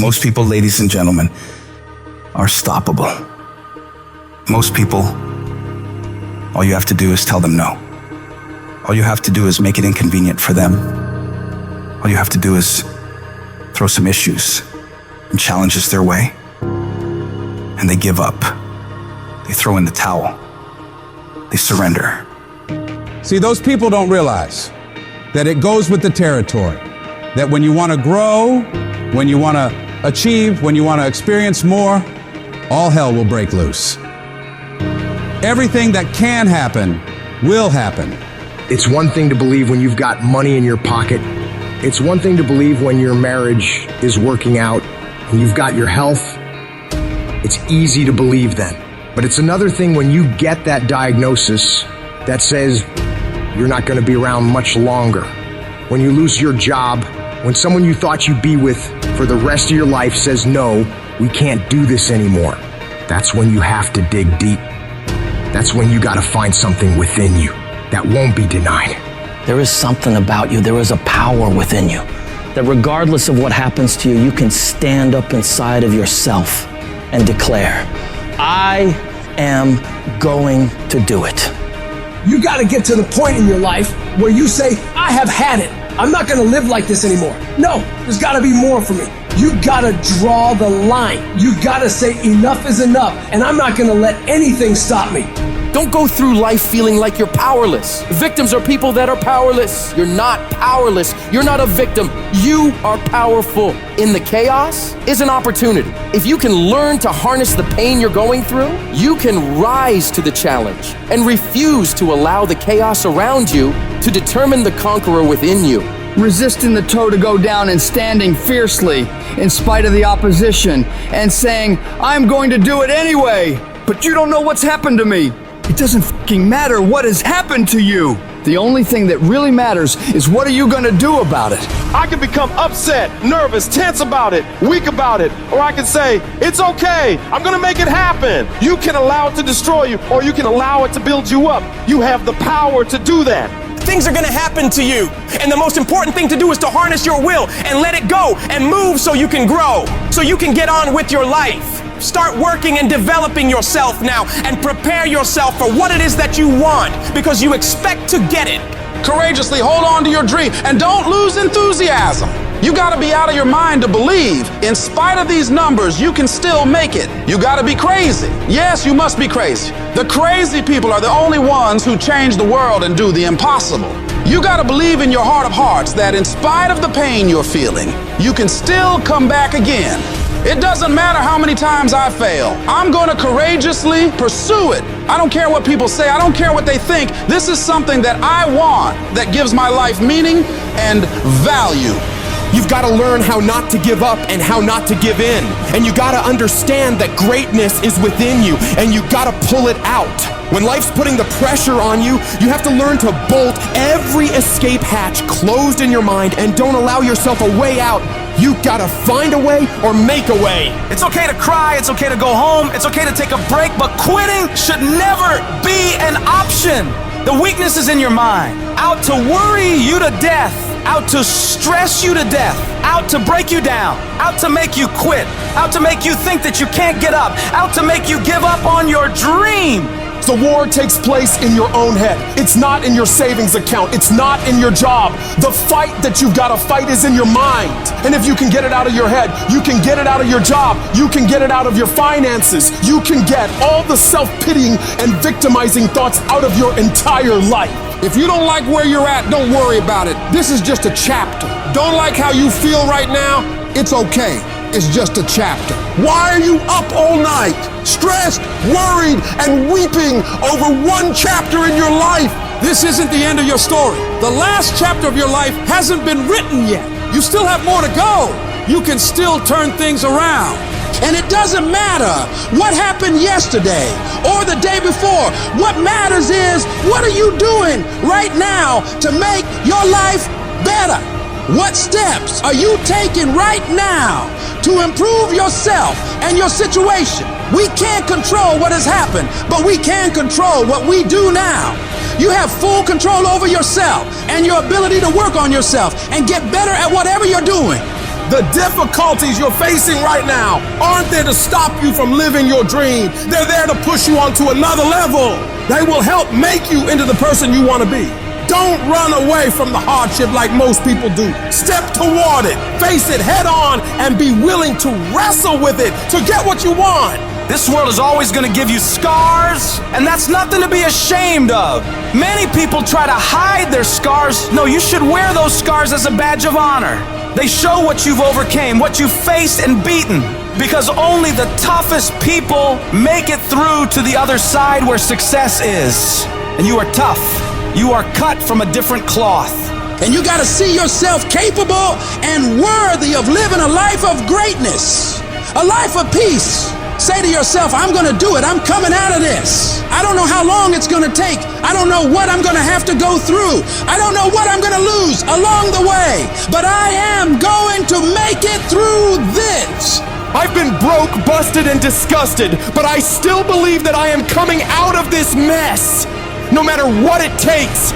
Most people, ladies and gentlemen, are stoppable. Most people, all you have to do is tell them no. All you have to do is make it inconvenient for them. All you have to do is throw some issues and challenges their way, and they give up. They throw in the towel. They surrender. See, those people don't realize that it goes with the territory. That when you want to grow, when you want to achieve, when you want to experience more, all hell will break loose. Everything that can happen will happen. It's one thing to believe when you've got money in your pocket. It's one thing to believe when your marriage is working out and you've got your health. It's easy to believe then. But it's another thing when you get that diagnosis that says you're not going to be around much longer. When you lose your job, when someone you thought you'd be with for the rest of your life says, no, we can't do this anymore. That's when you have to dig deep. That's when you got to find something within you that won't be denied. There is something about you. There is a power within you that regardless of what happens to you, you can stand up inside of yourself and declare, I am going to do it. You got to get to the point in your life where you say, I have had it. I'm not going to live like this anymore. No, there's got to be more for me. You got to draw the line. You got to say enough is enough, and I'm not going to let anything stop me. Don't go through life feeling like you're powerless. Victims are people that are powerless. You're not powerless. You're not a victim. You are powerful. In the chaos is an opportunity. If you can learn to harness the pain you're going through, you can rise to the challenge and refuse to allow the chaos around you to determine the conqueror within you. Resisting the toe to go down and standing fiercely in spite of the opposition and saying, I'm going to do it anyway, but you don't know what's happened to me. It doesn't fucking matter what has happened to you. The only thing that really matters is what are you gonna do about it? I can become upset, nervous, tense about it, weak about it, or I can say, it's okay, I'm gonna make it happen. You can allow it to destroy you, or you can allow it to build you up. You have the power to do that. Things are gonna happen to you, and the most important thing to do is to harness your will and let it go and move so you can grow, so you can get on with your life. Start working and developing yourself now and prepare yourself for what it is that you want because you expect to get it. Courageously hold on to your dream and don't lose enthusiasm. You gotta be out of your mind to believe. In spite of these numbers, you can still make it. You gotta be crazy. Yes, you must be crazy. The crazy people are the only ones who change the world and do the impossible. You gotta believe in your heart of hearts that in spite of the pain you're feeling, you can still come back again. It doesn't matter how many times I fail. I'm gonna courageously pursue it. I don't care what people say. I don't care what they think. This is something that I want that gives my life meaning and value. You've got to learn how not to give up and how not to give in. And you got to understand that greatness is within you and you got to pull it out. When life's putting the pressure on you, you have to learn to bolt every escape hatch closed in your mind and don't allow yourself a way out. You got to find a way or make a way. It's okay to cry, it's okay to go home, it's okay to take a break, but quitting should never be an option. The weakness is in your mind, out to worry you to death, out to stress you to death, out to break you down, out to make you quit, out to make you think that you can't get up, out to make you give up on your dream. The war takes place in your own head. It's not in your savings account. It's not in your job. The fight that you've got to fight is in your mind. And if you can get it out of your head, you can get it out of your job. You can get it out of your finances. You can get all the self-pitying and victimizing thoughts out of your entire life. If you don't like where you're at, don't worry about it. This is just a chapter. Don't like how you feel right now? It's okay. It's just a chapter. Why are you up all night, stressed, worried, and weeping over one chapter in your life? This isn't the end of your story. The last chapter of your life hasn't been written yet. You still have more to go. You can still turn things around. And it doesn't matter what happened yesterday or the day before. What matters is, what are you doing right now to make your life better? What steps are you taking right now to improve yourself and your situation? We can't control what has happened, but we can control what we do now. You have full control over yourself and your ability to work on yourself and get better at whatever you're doing. The difficulties you're facing right now aren't there to stop you from living your dream. They're there to push you onto another level. They will help make you into the person you want to be. Don't run away from the hardship like most people do. Step toward it, face it head on, and be willing to wrestle with it to get what you want. This world is always going to give you scars, and that's nothing to be ashamed of. Many people try to hide their scars. No, you should wear those scars as a badge of honor. They show what you've overcame, what you've faced and beaten, because only the toughest people make it through to the other side where success is. And you are tough. You are cut from a different cloth. And you got to see yourself capable and worthy of living a life of greatness, a life of peace. Say to yourself, I'm going to do it. I'm coming out of this. I don't know how long it's going to take. I don't know what I'm going to have to go through. I don't know what I'm going to lose along the way. But I am going to make it through this. I've been broke, busted, and disgusted, but I still believe that I am coming out of this mess. No matter what it takes,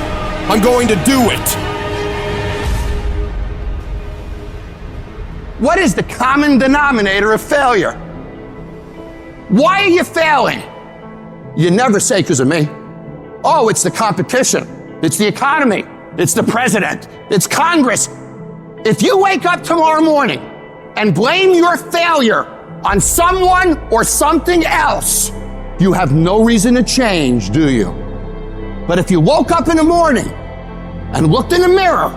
I'm going to do it. What is the common denominator of failure? Why are you failing? You never say because of me. Oh, it's the competition. It's the economy. It's the president. It's Congress. If you wake up tomorrow morning and blame your failure on someone or something else, you have no reason to change, do you? But if you woke up in the morning and looked in the mirror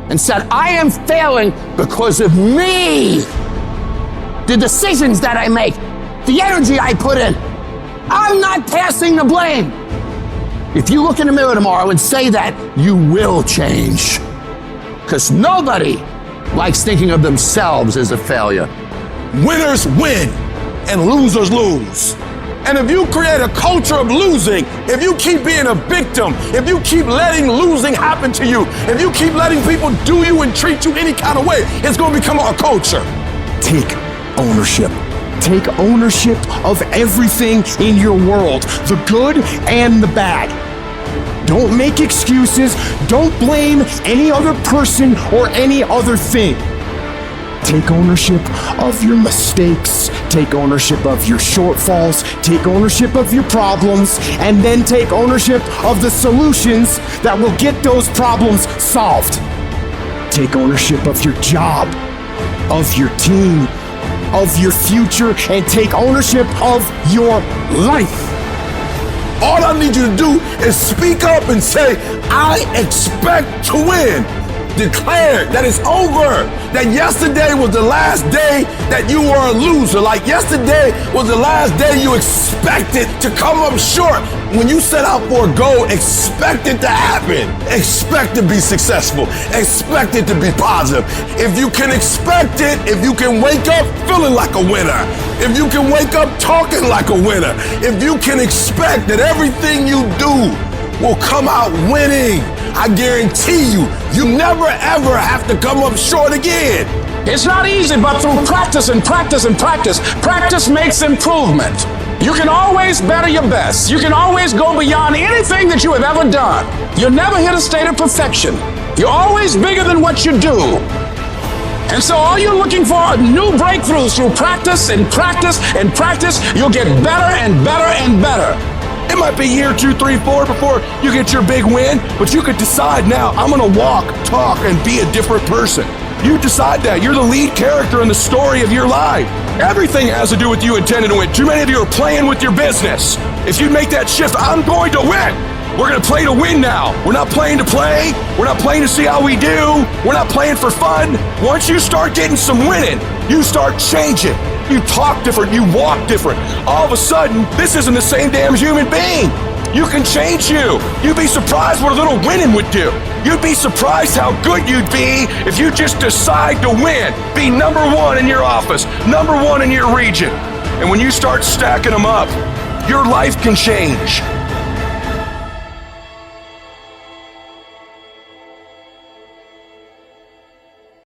and said, I am failing because of me, the decisions that I make, the energy I put in, I'm not passing the blame. If you look in the mirror tomorrow and say that, you will change. Because nobody likes thinking of themselves as a failure. Winners win and losers lose. And if you create a culture of losing, if you keep being a victim, if you keep letting losing happen to you, if you keep letting people do you and treat you any kind of way, it's going to become our culture. Take ownership. Take ownership of everything in your world, the good and the bad. Don't make excuses. Don't blame any other person or any other thing. Take ownership of your mistakes. Take ownership of your shortfalls. Take ownership of your problems. And then take ownership of the solutions that will get those problems solved. Take ownership of your job, of your team, of your future, and take ownership of your life. All I need you to do is speak up and say, I expect to win. Declare that it's over. That yesterday was the last day that you were a loser. Like yesterday was the last day you expected to come up short. When you set out for a goal, expect it to happen. Expect to be successful. Expect it to be positive. If you can expect it, if you can wake up feeling like a winner, if you can wake up talking like a winner, if you can expect that everything you do will come out winning, I guarantee you, you never ever have to come up short again. It's not easy, but through practice and practice and practice, practice makes improvement. You can always better your best. You can always go beyond anything that you have ever done. You'll never hit a state of perfection. You're always bigger than what you do. And so all you're looking for are new breakthroughs through practice and practice and practice. You'll get better and better and better. It might be year 2, 3, 4 before you get your big win, but you could decide now, I'm gonna walk, talk, and be a different person. You decide that. You're the lead character in the story of your life. Everything has to do with you intending to win. Too many of you are playing with your business. If you make that shift, I'm going to win. We're gonna play to win now. We're not playing to play. We're not playing to see how we do. We're not playing for fun. Once you start getting some winning, you start changing. You talk different, you walk different. All of a sudden, this isn't the same damn human being. You can change you. You'd be surprised what a little winning would do. You'd be surprised how good you'd be if you just decide to win. Be number one in your office, number one in your region. And when you start stacking them up, your life can change.